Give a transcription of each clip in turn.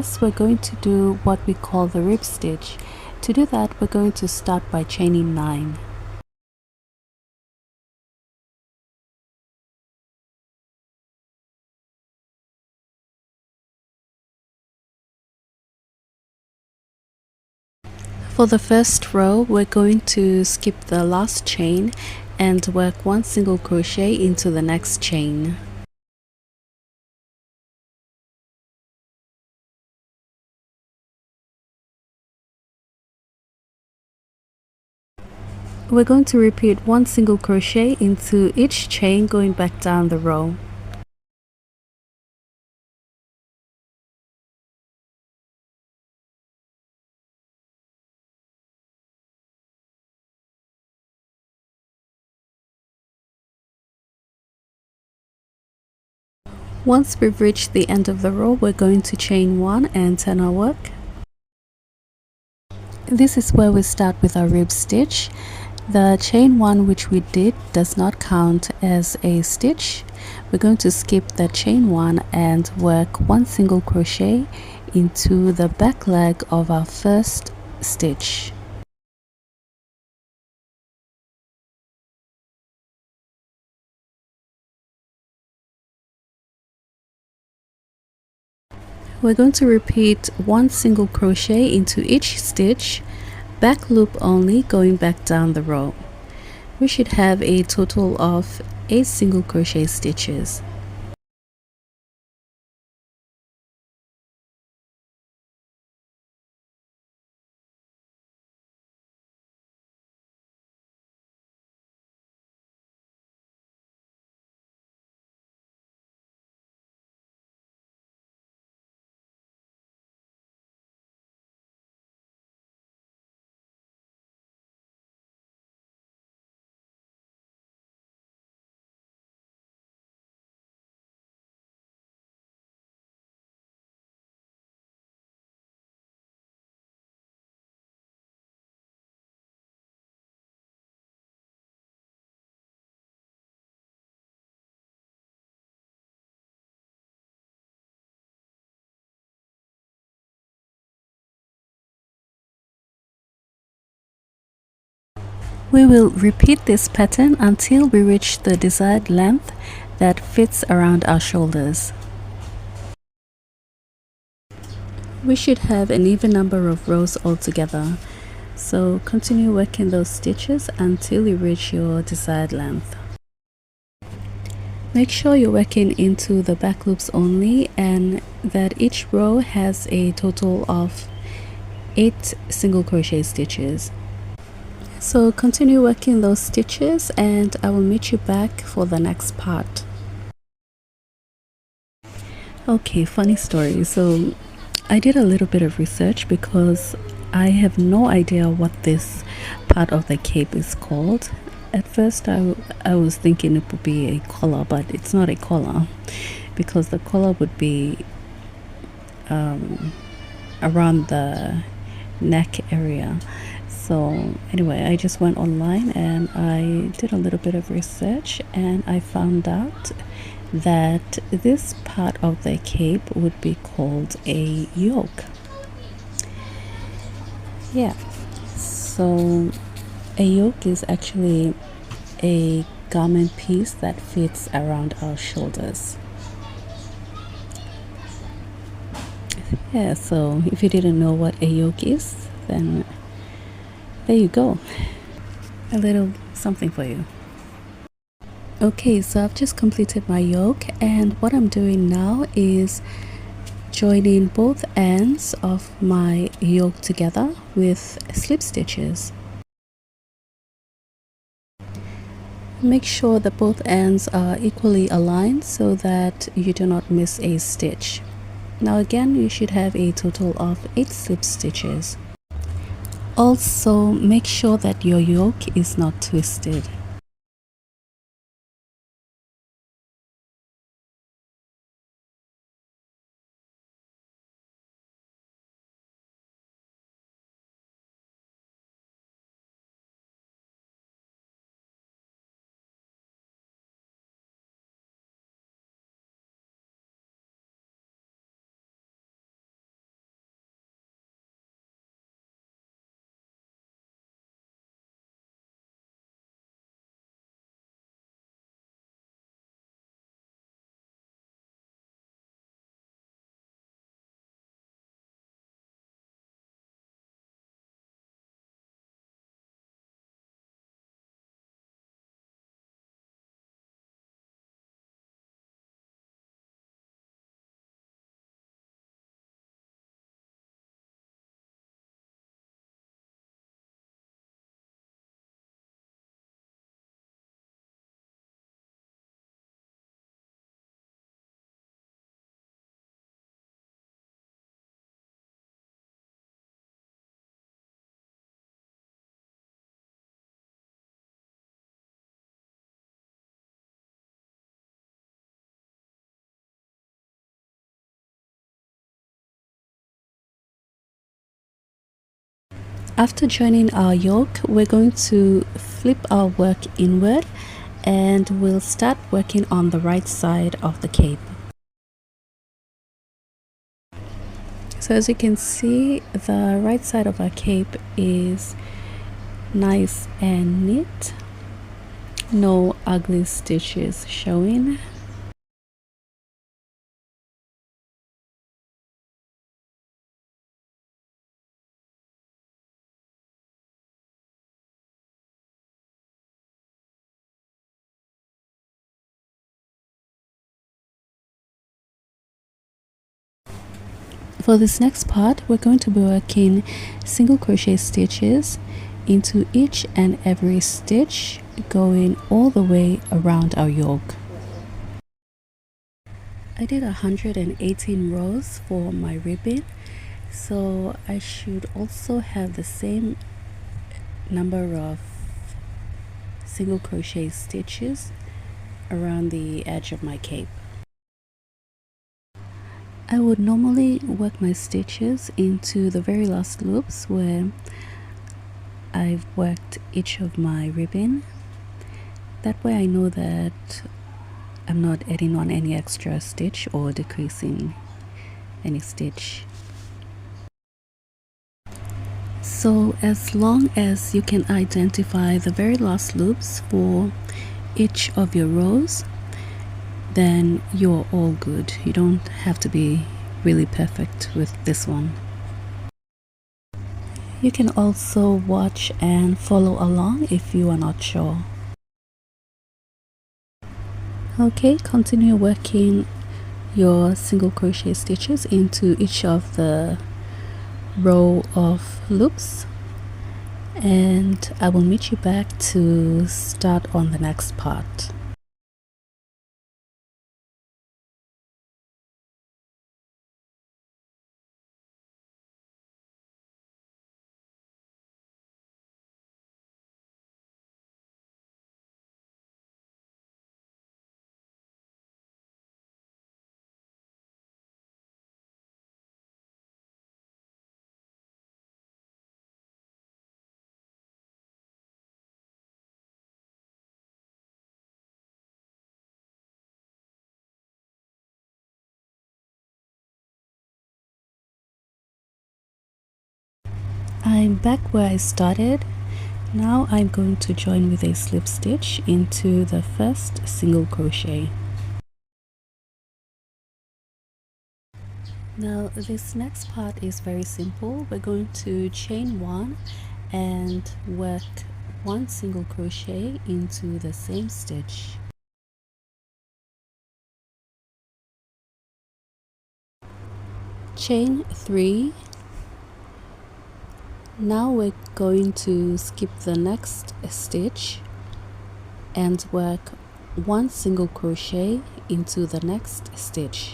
Next, we're going to do what we call the rib stitch. To do that, we're going to start by chaining 9. For the first row, we're going to skip the last chain and work 1 single crochet into the next chain. We're going to repeat 1 single crochet into each chain going back down the row. Once we've reached the end of the row, we're going to chain 1 and turn our work. This is where we start with our rib stitch. The chain 1 which we did does not count as a stitch. We're going to skip the chain 1 and work 1 single crochet into the back leg of our first stitch. We're going to repeat 1 single crochet into each stitch, back loop only, going back down the row. We should have a total of 8 single crochet stitches. We will repeat this pattern until we reach the desired length that fits around our shoulders. We should have an even number of rows altogether, so continue working those stitches until you reach your desired length. Make sure you're working into the back loops only and that each row has a total of 8 single crochet stitches. So continue working those stitches and I will meet you back for the next part. Okay, funny story. So I did a little bit of research because I have no idea what this part of the cape is called. At first I was thinking it would be a collar, but it's not a collar because the collar would be around the neck area. So anyway, I just went online and I did a little bit of research and I found out that this part of the cape would be called a yoke. Yeah, so a yoke is actually a garment piece that fits around our shoulders. Yeah, so if you didn't know what a yoke is, then there you go, a little something for you. Okay, so I've just completed my yoke and what I'm doing now is joining both ends of my yoke together with slip stitches. Make sure that both ends are equally aligned so that you do not miss a stitch. Now again, you should have a total of 8 slip stitches. Also, make sure that your yoke is not twisted. After joining our yoke, we're going to flip our work inward and we'll start working on the right side of the cape. So as you can see, the right side of our cape is nice and neat, no ugly stitches showing. For this next part, we're going to be working single crochet stitches into each and every stitch, going all the way around our yoke. I did 118 rows for my ribbon, so I should also have the same number of single crochet stitches around the edge of my cape. I would normally work my stitches into the very last loops where I've worked each of my ribbon. That way I know that I'm not adding on any extra stitch or decreasing any stitch. So as long as you can identify the very last loops for each of your rows, then you're all good. You don't have to be really perfect with this one. You can also watch and follow along if you are not sure. Okay, continue working your single crochet stitches into each of the row of loops, and I will meet you back to start on the next part. I'm back where I started. Now I'm going to join with a slip stitch into the first single crochet. Now this next part is very simple. We're going to chain one and work one single crochet into the same stitch. Chain 3. Now we're going to skip the next stitch and work one single crochet into the next stitch.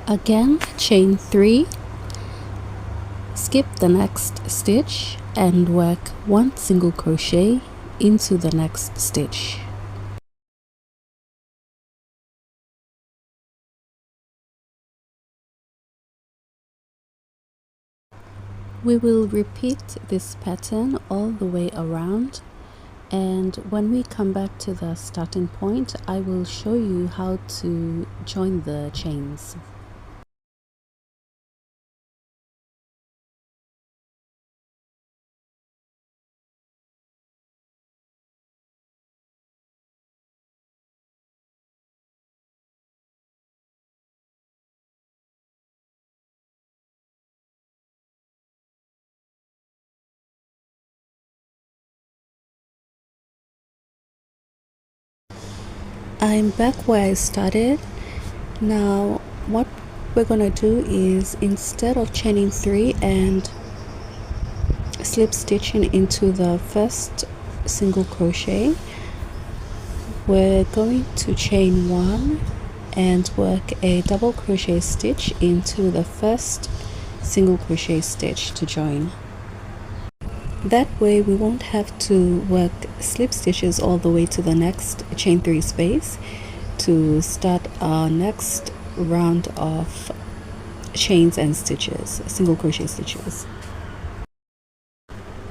Again, chain 3, skip the next stitch and work one single crochet into the next stitch. We will repeat this pattern all the way around, and when we come back to the starting point, I will show you how to join the chains. I'm back where I started. Now what we're gonna do is, instead of chaining 3 and slip stitching into the first single crochet, we're going to chain 1 and work a double crochet stitch into the first single crochet stitch to join. That way we won't have to work slip stitches all the way to the next chain 3 space to start our next round of chains and stitches, single crochet stitches.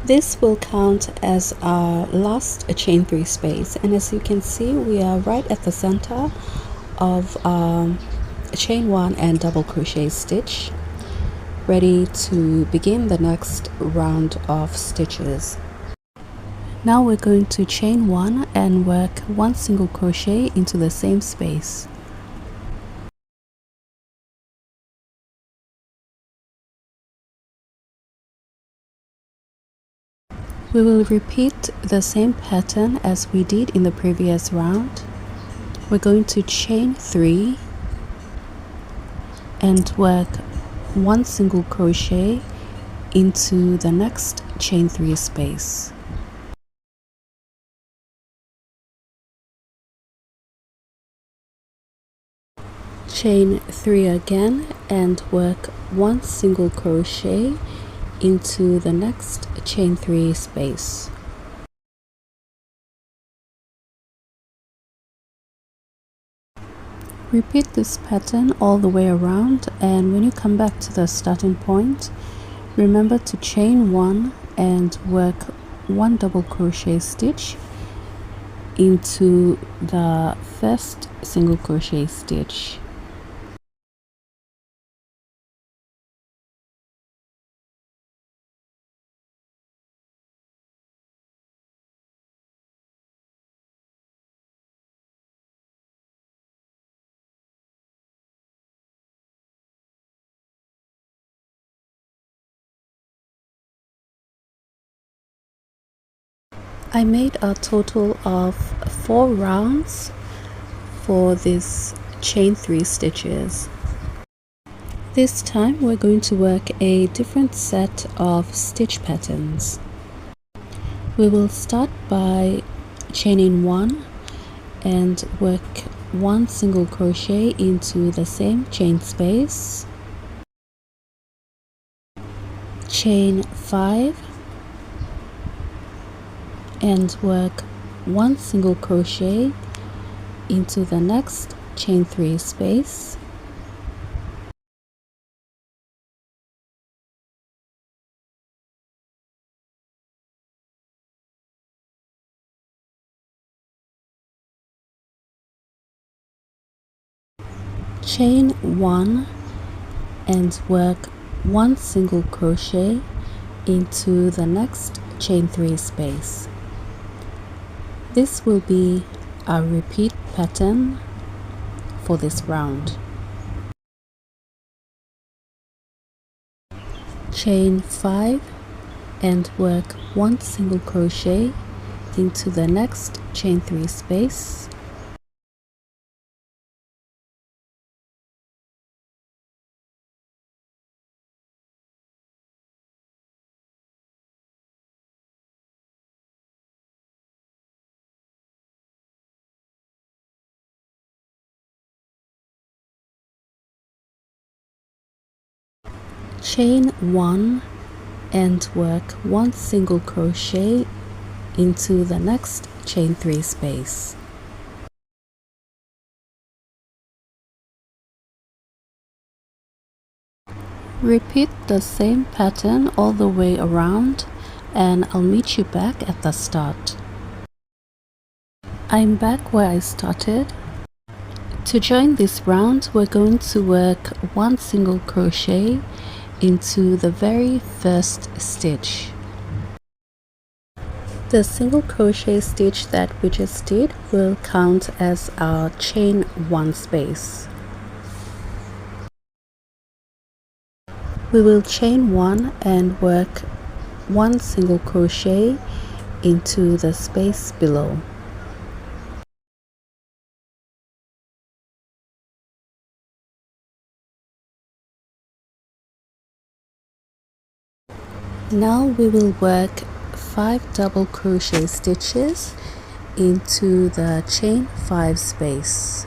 This will count as our last chain 3 space, and as you can see we are right at the center of chain 1 and double crochet stitch, ready to begin the next round of stitches. Now we're going to chain 1 and work 1 single crochet into the same space. We will repeat the same pattern as we did in the previous round. We're going to chain 3 and work 1 single crochet into the next chain 3 space. Chain 3 again and work 1 single crochet into the next chain 3 space. Repeat this pattern all the way around, and when you come back to the starting point, remember to chain 1 and work 1 double crochet stitch into the first single crochet stitch. I made a total of 4 rounds for this chain 3 stitches. This time we're going to work a different set of stitch patterns. We will start by chaining 1 and work 1 single crochet into the same chain space, chain 5 and work 1 single crochet into the next chain 3 space, chain 1 and work 1 single crochet into the next chain 3 space. This will be a repeat pattern for this round. Chain 5 and work 1 single crochet into the next chain 3 space, chain 1 and work 1 single crochet into the next chain 3 space. Repeat the same pattern all the way around, and I'll meet you back at the start. I'm back where I started. To join this round, we're going to work 1 single crochet into the very first stitch. The single crochet stitch that we just did will count as our chain 1 space. We will chain 1 and work 1 single crochet into the space below. Now we will work 5 double crochet stitches into the chain 5 space.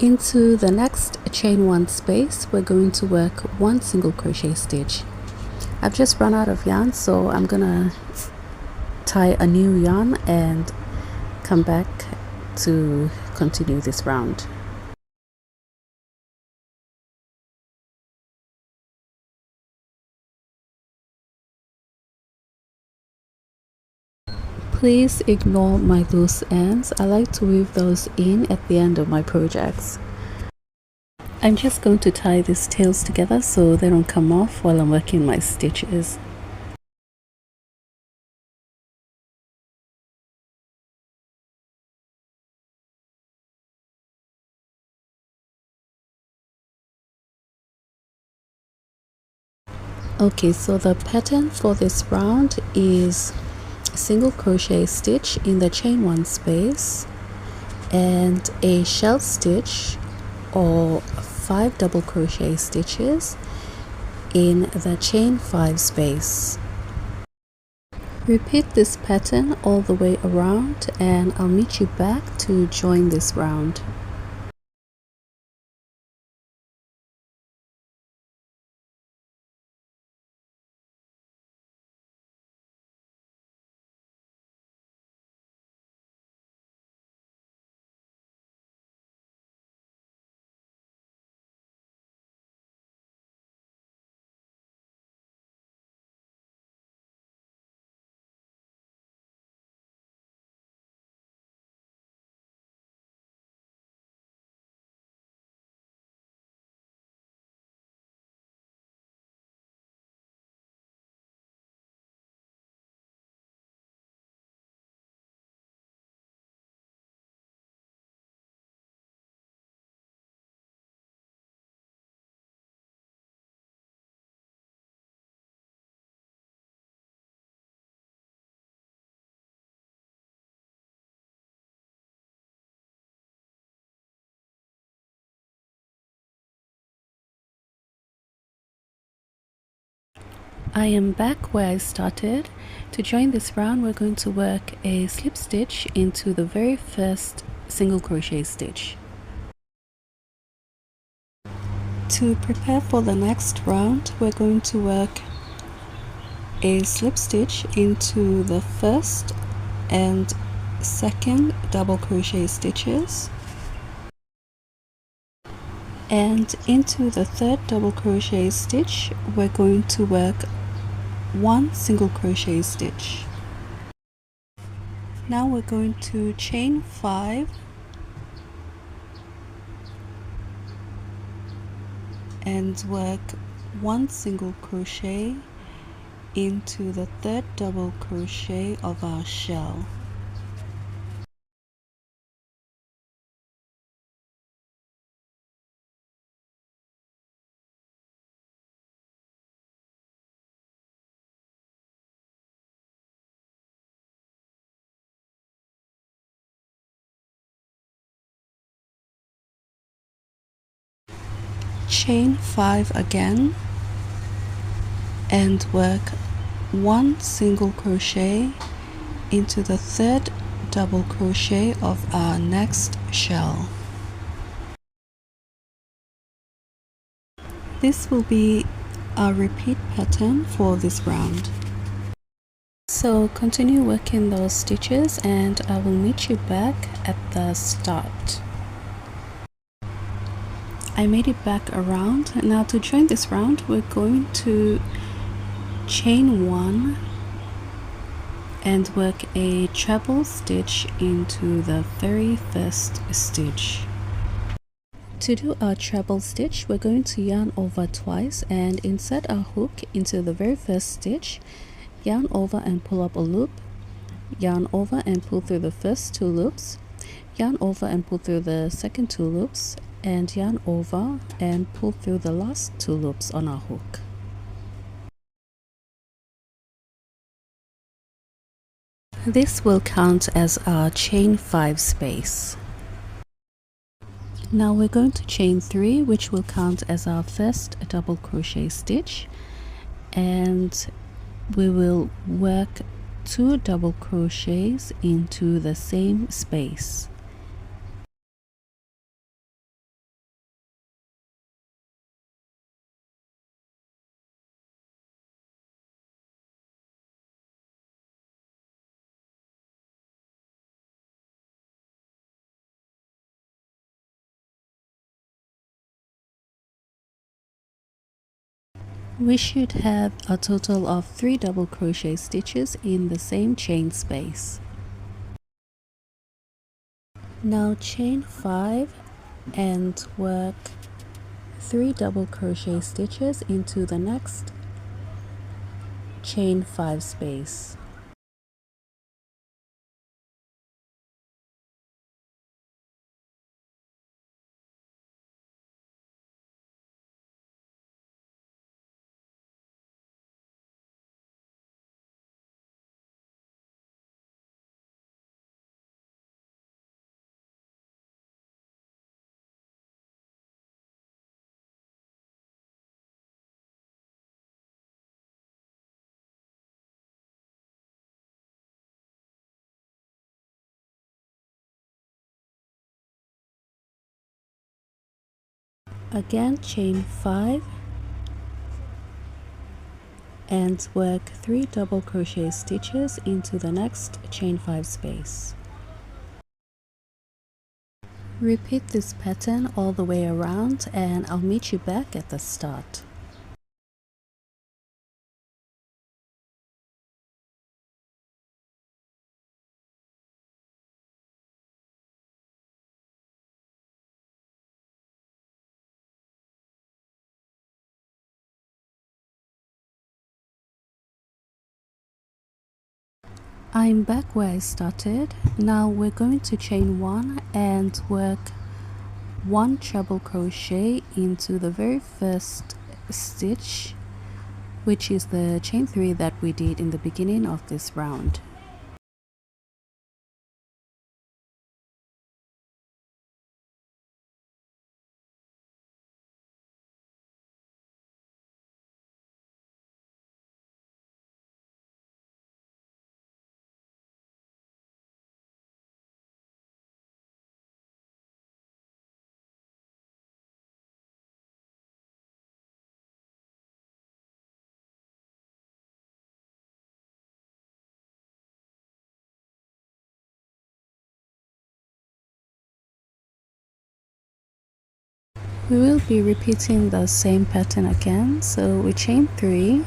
Into the next chain 1 space, we're going to work 1 single crochet stitch. I've just run out of yarn, so I'm gonna tie a new yarn and come back to continue this round. Please ignore my loose ends. I like to weave those in at the end of my projects. I'm just going to tie these tails together so they don't come off while I'm working my stitches. Okay, so the pattern for this round is single crochet stitch in the chain 1 space and a shell stitch or 5 double crochet stitches in the chain 5 space. Repeat this pattern all the way around and I'll meet you back to join this round. I am back where I started. To join this round, we're going to work a slip stitch into the very first single crochet stitch. To prepare for the next round, we're going to work a slip stitch into the first and second double crochet stitches and into the third double crochet stitch we're going to work 1 single crochet stitch. Now we're going to chain 5 and work 1 single crochet into the third double crochet of our shell. Chain 5 again and work 1 single crochet into the third double crochet of our next shell. This will be our repeat pattern for this round. So continue working those stitches and I will meet you back at the start. I made it back around. Now to join this round, we're going to chain 1 and work a treble stitch into the very first stitch. To do our treble stitch, we're going to yarn over twice and insert our hook into the very first stitch, yarn over and pull up a loop, yarn over and pull through the first 2 loops, yarn over and pull through the second 2 loops, and yarn over and pull through the last 2 loops on our hook. This will count as our chain 5 space. Now we're going to chain 3, which will count as our first double crochet stitch, and we will work 2 double crochets into the same space. We should have a total of 3 double crochet stitches in the same chain space. Now chain 5 and work 3 double crochet stitches into the next chain 5 space. Again, chain 5 and work 3 double crochet stitches into the next chain 5 space. Repeat this pattern all the way around and I'll meet you back at the start. I'm back where I started. Now we're going to chain 1 and work 1 treble crochet into the very first stitch, which is the chain 3 that we did in the beginning of this round. We will be repeating the same pattern again, so we chain 3.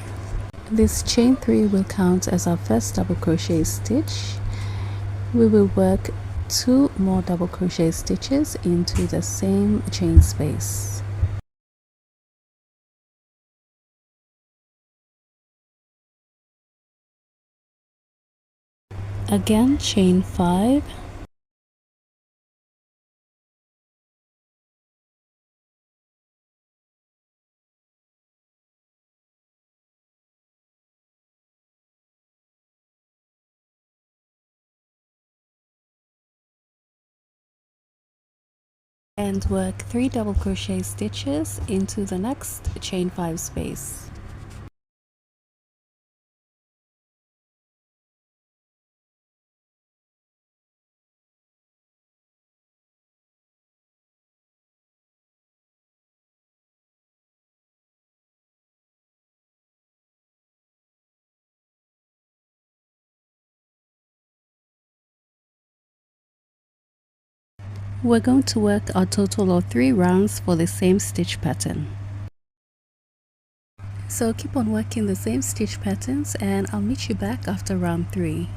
This chain 3 will count as our first double crochet stitch. We will work 2 more double crochet stitches into the same chain space. Again, chain 5. And work 3 double crochet stitches into the next chain 5 space. We're going to work a total of 3 rounds for the same stitch pattern. So keep on working the same stitch patterns and I'll meet you back after round 3.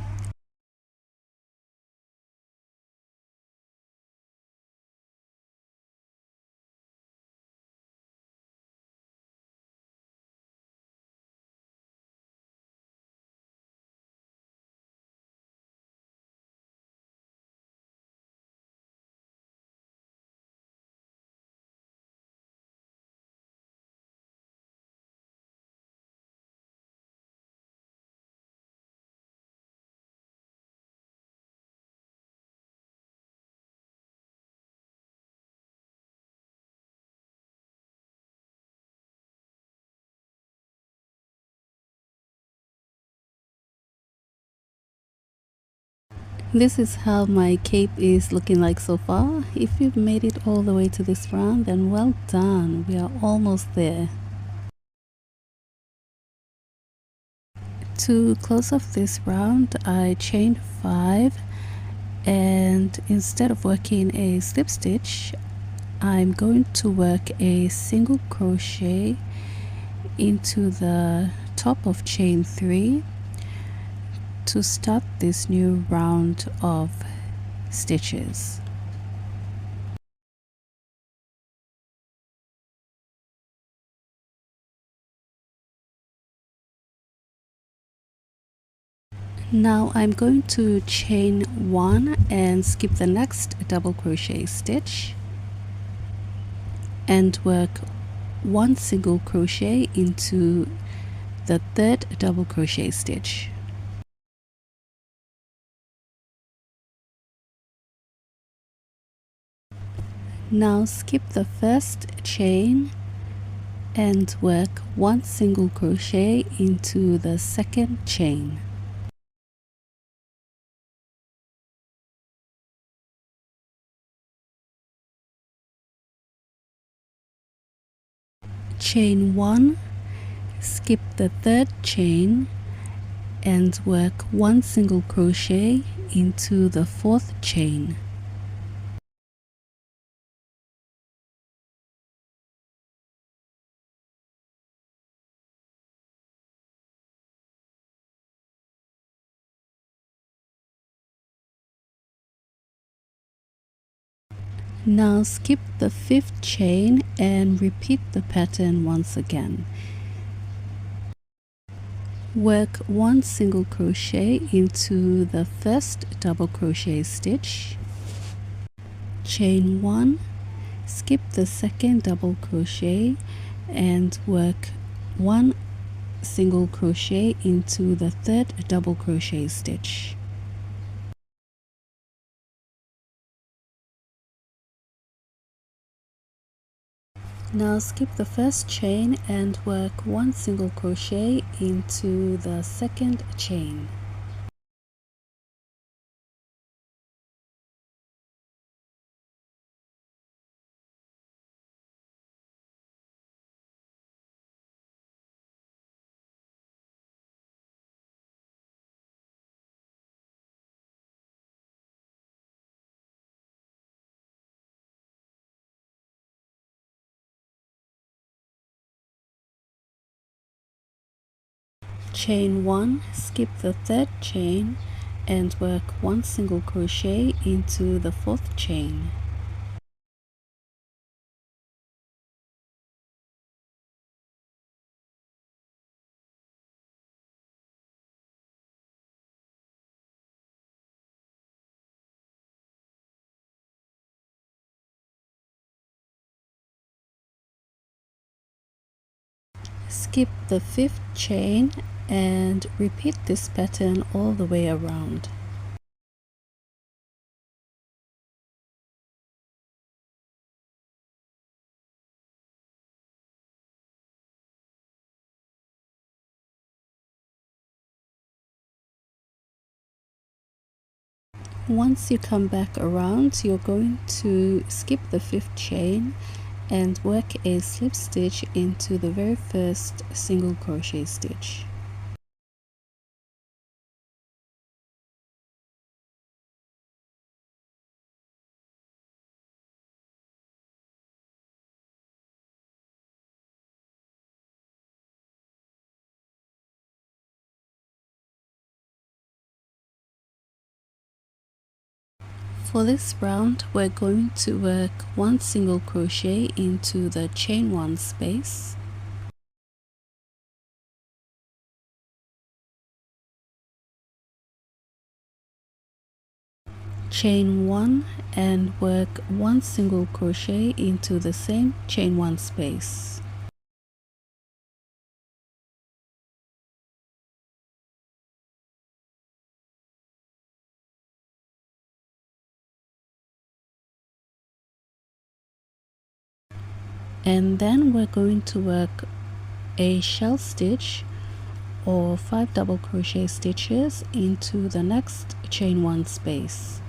This is how my cape is looking like so far. If you've made it all the way to this round, then well done. We are almost there. To close off this round, I chained 5, and instead of working a slip stitch, I'm going to work a single crochet into the top of chain 3 to start this new round of stitches. Now I'm going to chain 1 and skip the next double crochet stitch and work 1 single crochet into the third double crochet stitch. Now skip the first chain and work 1 single crochet into the second chain. Chain 1, skip the third chain and work 1 single crochet into the fourth chain. Now skip the 5th chain and repeat the pattern once again. Work 1 single crochet into the first double crochet stitch, chain 1, skip the second double crochet and work 1 single crochet into the third double crochet stitch. Now skip the first chain and work 1 single crochet into the second chain. Chain 1, skip the third chain and work 1 single crochet into the fourth chain. Skip the 5th chain and repeat this pattern all the way around. Once you come back around, you're going to skip the 5th chain and work a slip stitch into the very first single crochet stitch. For this round, we're going to work 1 single crochet into the chain 1 space, chain 1 and work 1 single crochet into the same chain 1 space. And then we're going to work a shell stitch or 5 double crochet stitches into the next chain 1 space.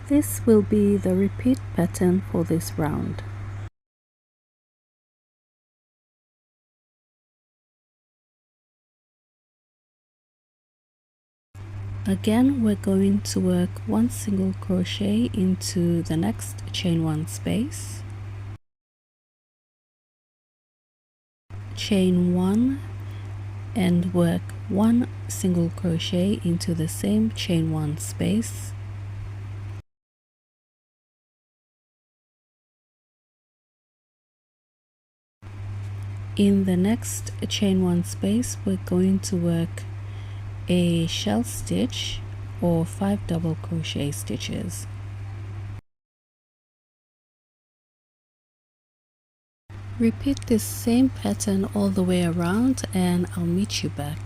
This will be the repeat pattern for this round. Again, we're going to work 1 single crochet into the next chain 1 space, chain 1 and work 1 single crochet into the same chain 1 space, in the next chain 1 space we're going to work a shell stitch or 5 double crochet stitches. Repeat this same pattern all the way around and I'll meet you back.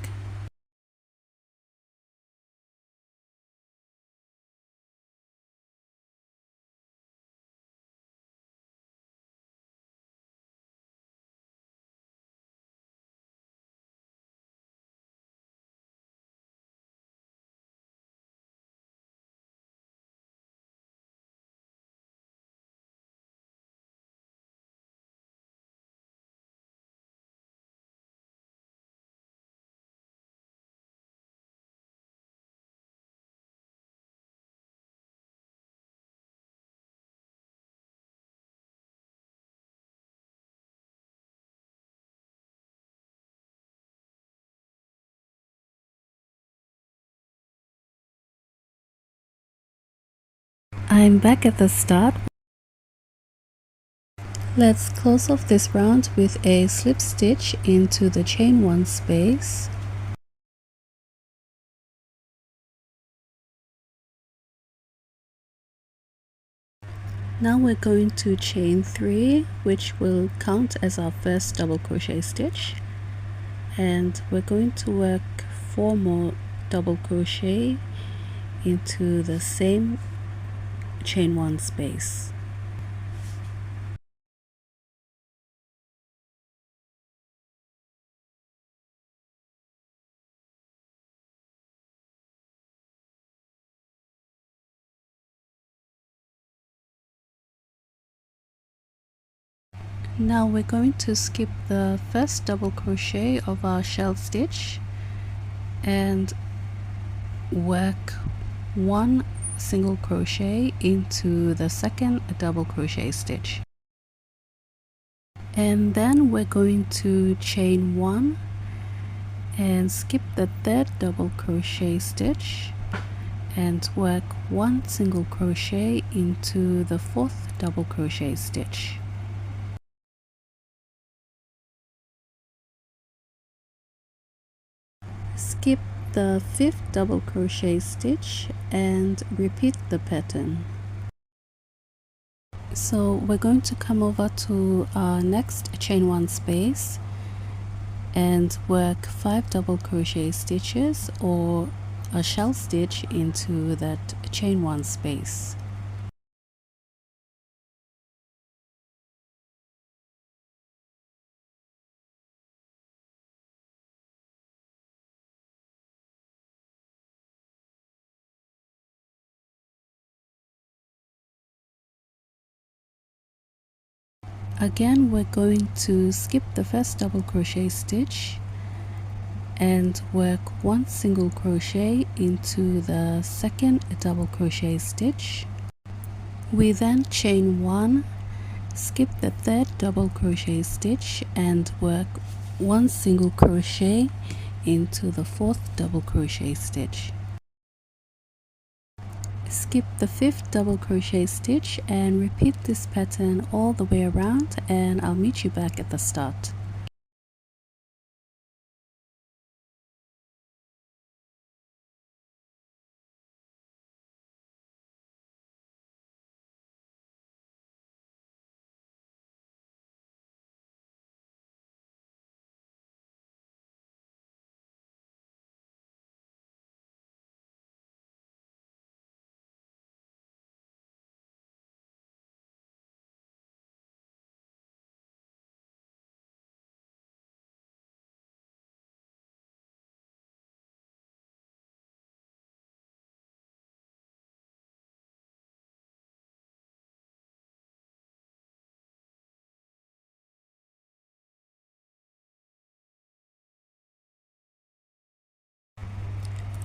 I'm back at the start. Let's close off this round with a slip stitch into the chain 1 space. Now we're going to chain 3, which will count as our first double crochet stitch, and we're going to work 4 more double crochet into the same chain 1 space. Now we're going to skip the first double crochet of our shell stitch and work 1 single crochet into the second double crochet stitch, and then we're going to chain 1 and skip the third double crochet stitch and work 1 single crochet into the 4th double crochet stitch. Skip the 5th double crochet stitch and repeat the pattern. So we're going to come over to our next chain 1 space and work 5 double crochet stitches or a shell stitch into that chain 1 space. Again, we're going to skip the first double crochet stitch and work one single crochet into the second double crochet stitch. We then chain one, skip the third double crochet stitch and work one single crochet into the fourth double crochet stitch. Skip the fifth double crochet stitch and repeat this pattern all the way around, and I'll meet you back at the start.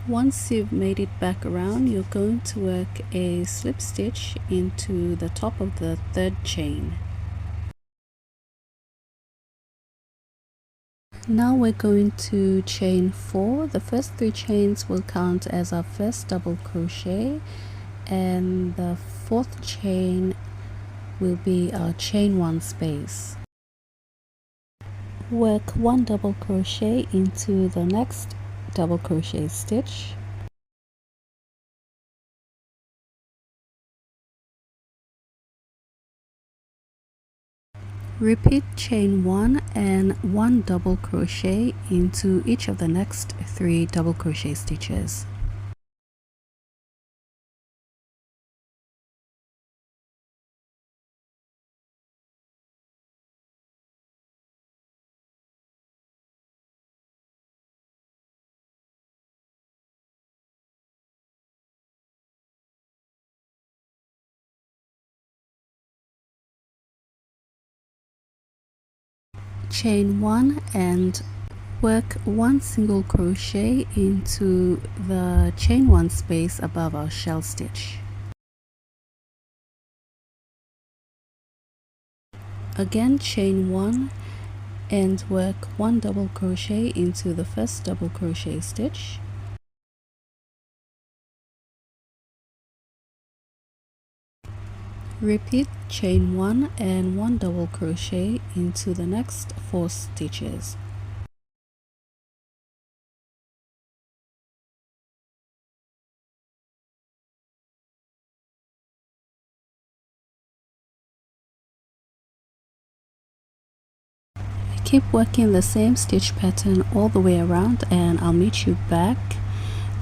Once you've made it back around, you're going to work a slip stitch into the top of the third chain. Now we're going to chain 4. The first 3 chains will count as our first double crochet, and the fourth chain will be our chain 1 space. Work 1 double crochet into the next double crochet stitch. Repeat chain 1 and 1 double crochet into each of the next 3 double crochet stitches. Chain 1 and work 1 single crochet into the chain 1 space above our shell stitch. Again, chain 1 and work 1 double crochet into the first double crochet stitch. Repeat chain 1 and 1 double crochet into the next 4 stitches. Keep working the same stitch pattern all the way around, and I'll meet you back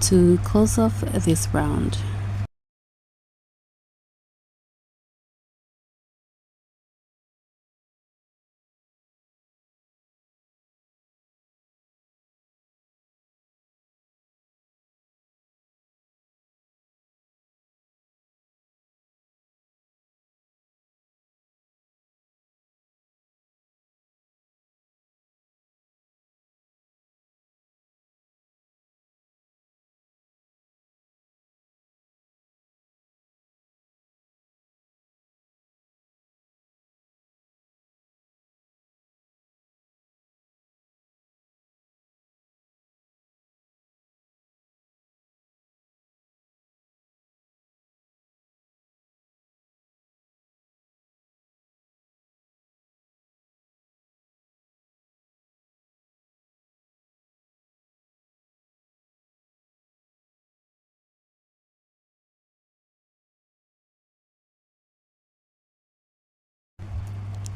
to close off this round.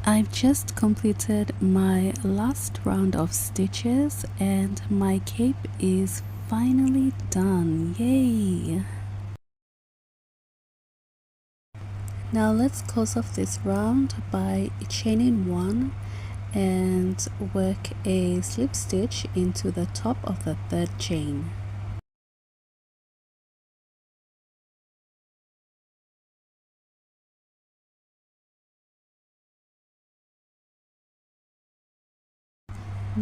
I've just completed my last round of stitches and my cape is finally done. Yay! Now let's close off this round by chaining 1 and work a slip stitch into the top of the third chain.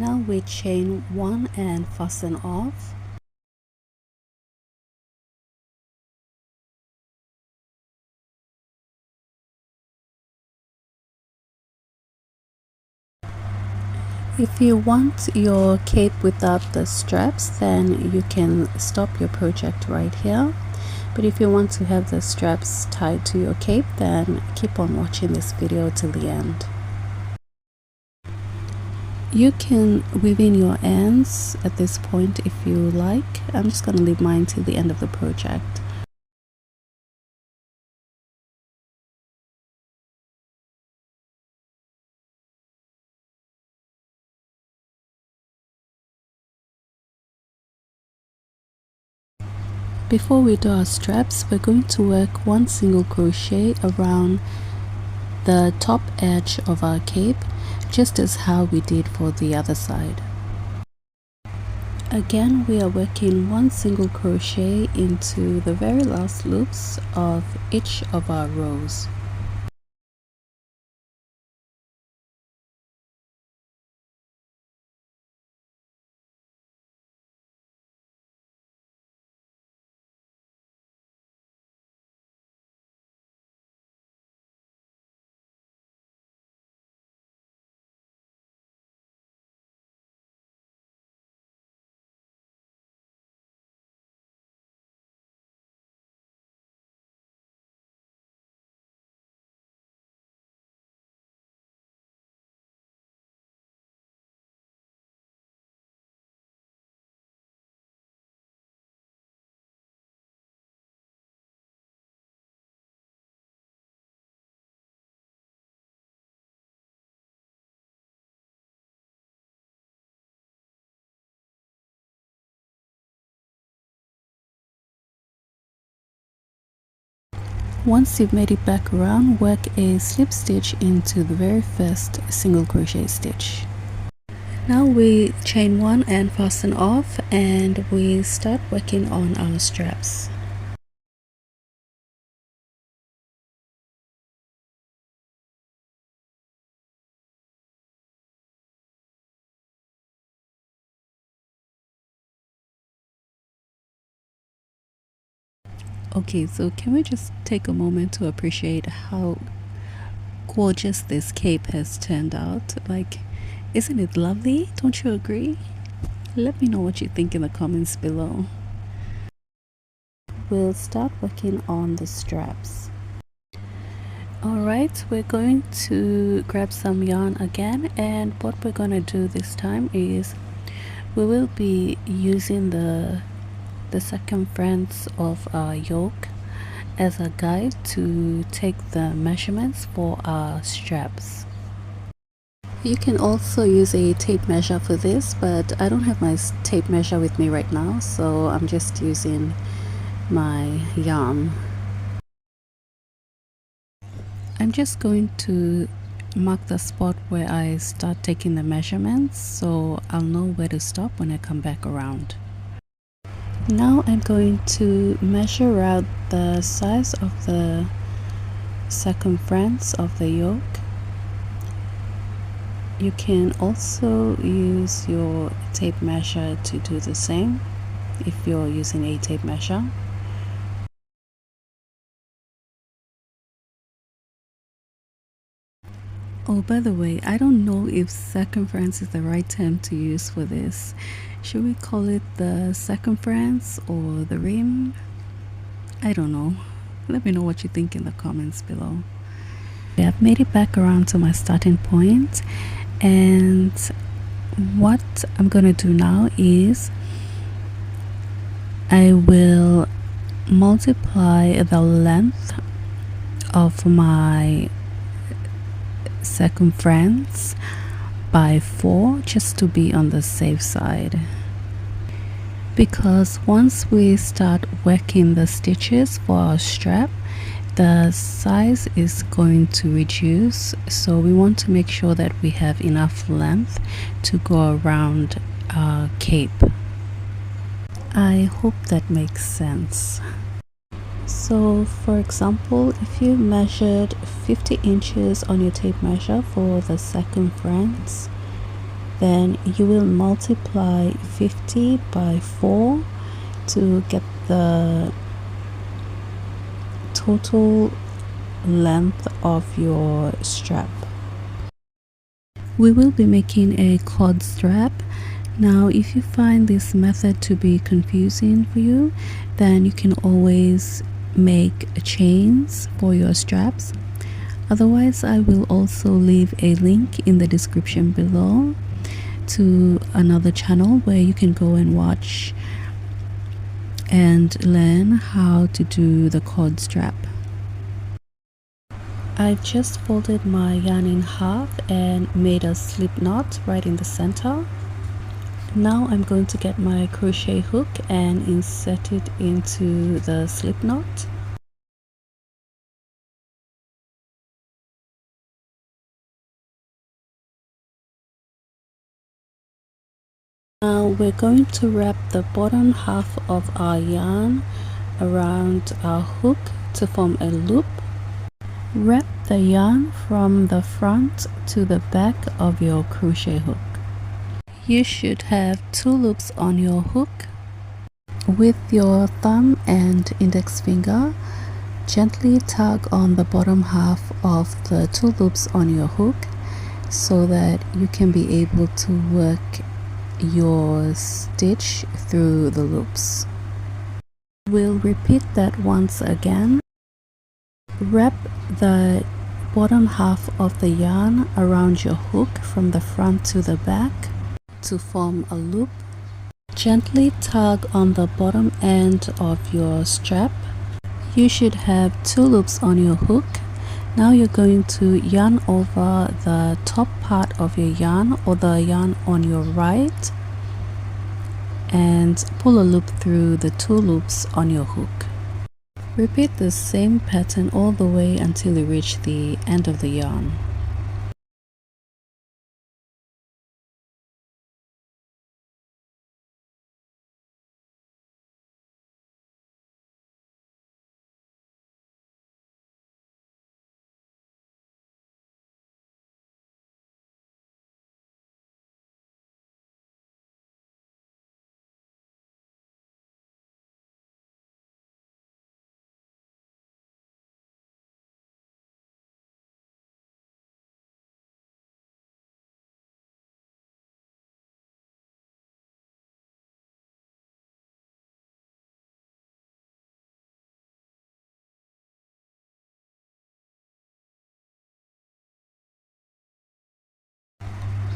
Now we chain 1 and fasten off. If you want your cape without the straps, then you can stop your project right here. But if you want to have the straps tied to your cape, then keep on watching this video till the end. You can weave in your ends at this point if you like. I'm just going to leave mine till the end of the project. Before we do our straps, we're going to work 1 single crochet around the top edge of our cape, just as how we did for the other side. Again, we are working 1 single crochet into the very last loops of each of our rows. Once you've made it back around, work a slip stitch into the very first single crochet stitch. Now we chain 1 and fasten off, and we start working on our straps. Okay, so can we just take a moment to appreciate how gorgeous this cape has turned out? Like, isn't it lovely? Don't you agree? Let me know what you think in the comments below. We'll start working on the straps. Alright, we're going to grab some yarn again, and what we're going to do this time is we will be using the circumference of our yoke as a guide to take the measurements for our straps. You can also use a tape measure for this, but I don't have my tape measure with me right now, so I'm just using my yarn. I'm just going to mark the spot where I start taking the measurements, so I'll know where to stop when I come back around. Now I'm going to measure out the size of the circumference of the yoke. You can also use your tape measure to do the same if you're using a tape measure. Oh, by the way, I don't know if circumference is the right term to use for this. Should we call it the circumference or the rim? I don't know. Let me know what you think in the comments below. I've made it back around to my starting point, and what I'm gonna do now is I will multiply the length of my circumference by 4 just to be on the safe side, because once we start working the stitches for our strap, the size is going to reduce, so we want to make sure that we have enough length to go around our cape. I hope that makes sense. So for example, if you measured 50 inches on your tape measure for the circumference, then you will multiply 50 by 4 to get the total length of your strap. We will be making a cord strap. Now if you find this method to be confusing for you, then you can always make chains for your straps. Otherwise, I will also leave a link in the description below to another channel where you can go and watch and learn how to do the cord strap. I've just folded my yarn in half and made a slip knot right in the center. Now I'm going to get my crochet hook and insert it into the slip knot. Now we're going to wrap the bottom half of our yarn around our hook to form a loop. Wrap the yarn from the front to the back of your crochet hook. You should have 2 loops on your hook. With your thumb and index finger, gently tug on the bottom half of the 2 loops on your hook so that you can be able to work your stitch through the loops. We'll repeat that once again. Wrap the bottom half of the yarn around your hook from the front to the back to form a loop. Gently tug on the bottom end of your strap. You should have 2 loops on your hook. Now you're going to yarn over the top part of your yarn or the yarn on your right and pull a loop through the 2 loops on your hook. Repeat the same pattern all the way until you reach the end of the yarn.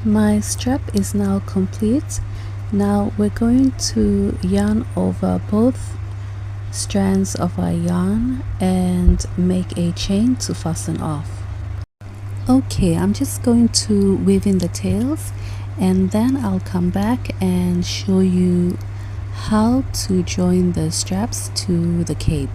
My strap is now complete. Now we're going to yarn over both strands of our yarn and make a chain to fasten off. Okay, I'm just going to weave in the tails and then I'll come back and show you how to join the straps to the cape.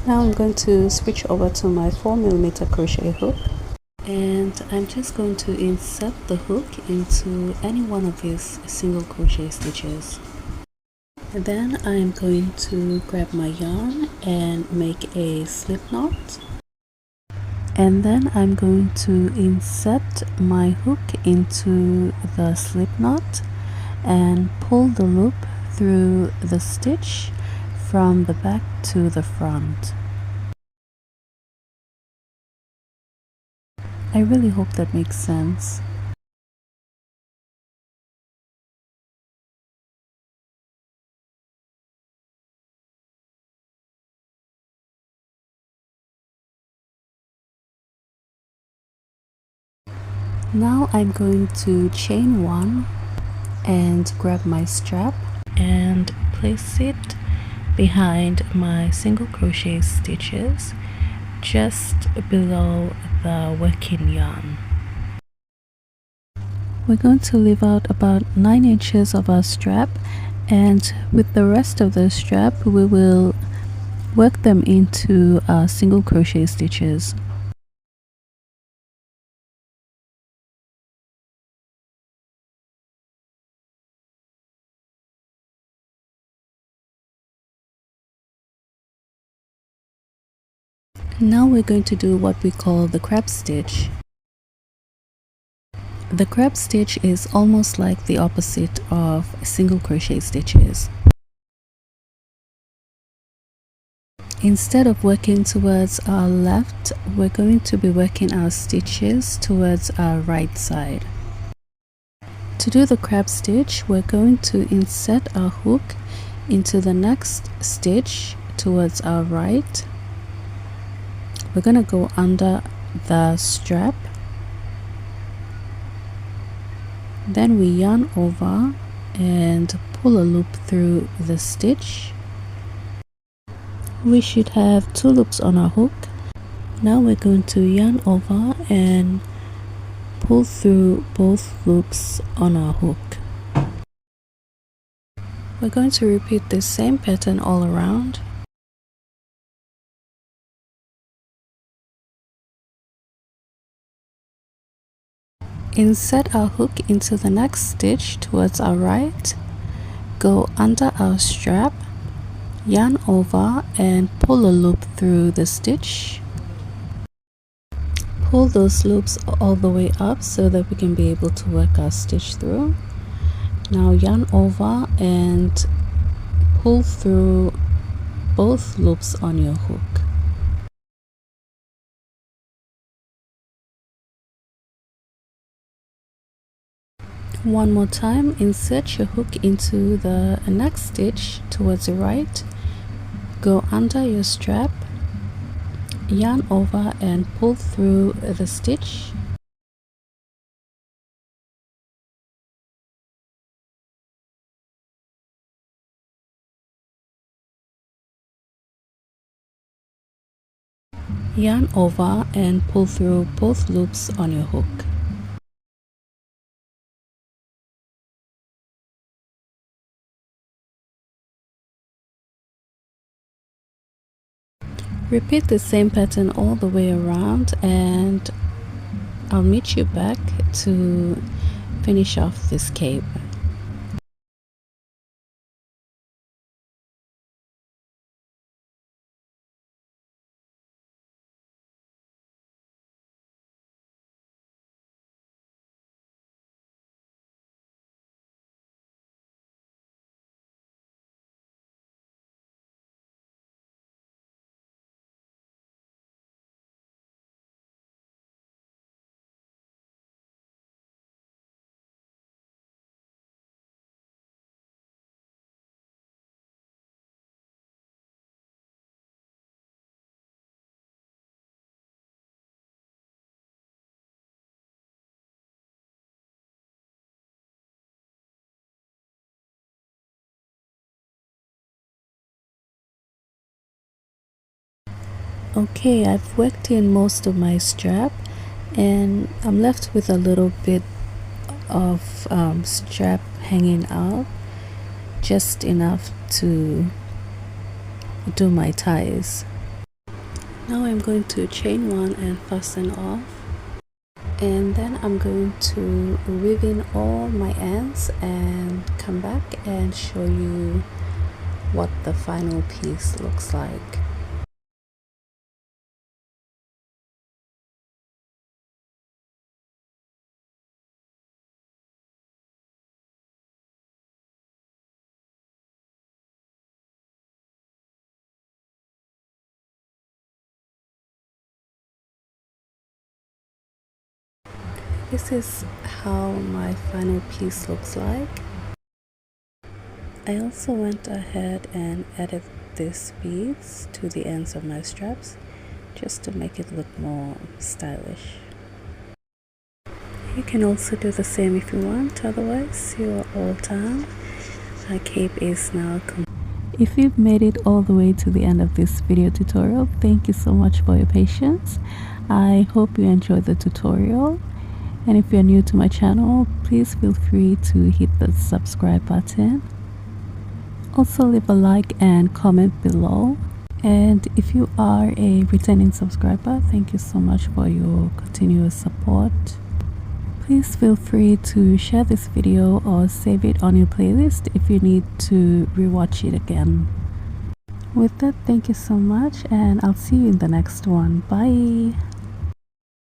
Now I'm going to switch over to my 4mm crochet hook and I'm just going to insert the hook into any one of these single crochet stitches. And then I'm going to grab my yarn and make a slip knot. And then I'm going to insert my hook into the slip knot and pull the loop through the stitch from the back to the front. I really hope that makes sense. Now I'm going to chain 1 and grab my strap and place it behind my single crochet stitches just below the working yarn. We're going to leave out about 9 inches of our strap, and with the rest of the strap we will work them into single crochet stitches. Now we're going to do what we call the crab stitch. The crab stitch is almost like the opposite of single crochet stitches. Instead of working towards our left, we're going to be working our stitches towards our right side. To do the crab stitch, we're going to insert our hook into the next stitch towards our right. We're going to go under the strap. Then we yarn over and pull a loop through the stitch. We should have 2 loops on our hook. Now we're going to yarn over and pull through both loops on our hook. We're going to repeat the same pattern all around. Insert our hook into the next stitch towards our right, go under our strap, yarn over and pull a loop through the stitch. Pull those loops all the way up so that we can be able to work our stitch through. Now yarn over and pull through both loops on your hook. One more time, insert your hook into the next stitch towards the right, go under your strap, yarn over and pull through the stitch. Yarn over and pull through both loops on your hook. Repeat the same pattern all the way around and I'll meet you back to finish off this cape. Okay, I've worked in most of my strap and I'm left with a little bit of strap hanging out, just enough to do my ties. Now I'm going to chain 1 and fasten off, and then I'm going to weave in all my ends and come back and show you what the final piece looks like. This is how my final piece looks like. I also went ahead and added these beads to the ends of my straps just to make it look more stylish. You can also do the same if you want, otherwise you are all done. Our cape is now complete. If you've made it all the way to the end of this video tutorial, thank you so much for your patience. I hope you enjoyed the tutorial. And if you're new to my channel, please feel free to hit the subscribe button. Also leave a like and comment below. And if you are a returning subscriber, thank you so much for your continuous support. Please feel free to share this video or save it on your playlist if you need to rewatch it again. With that, thank you so much, and I'll see you in the next one. Bye.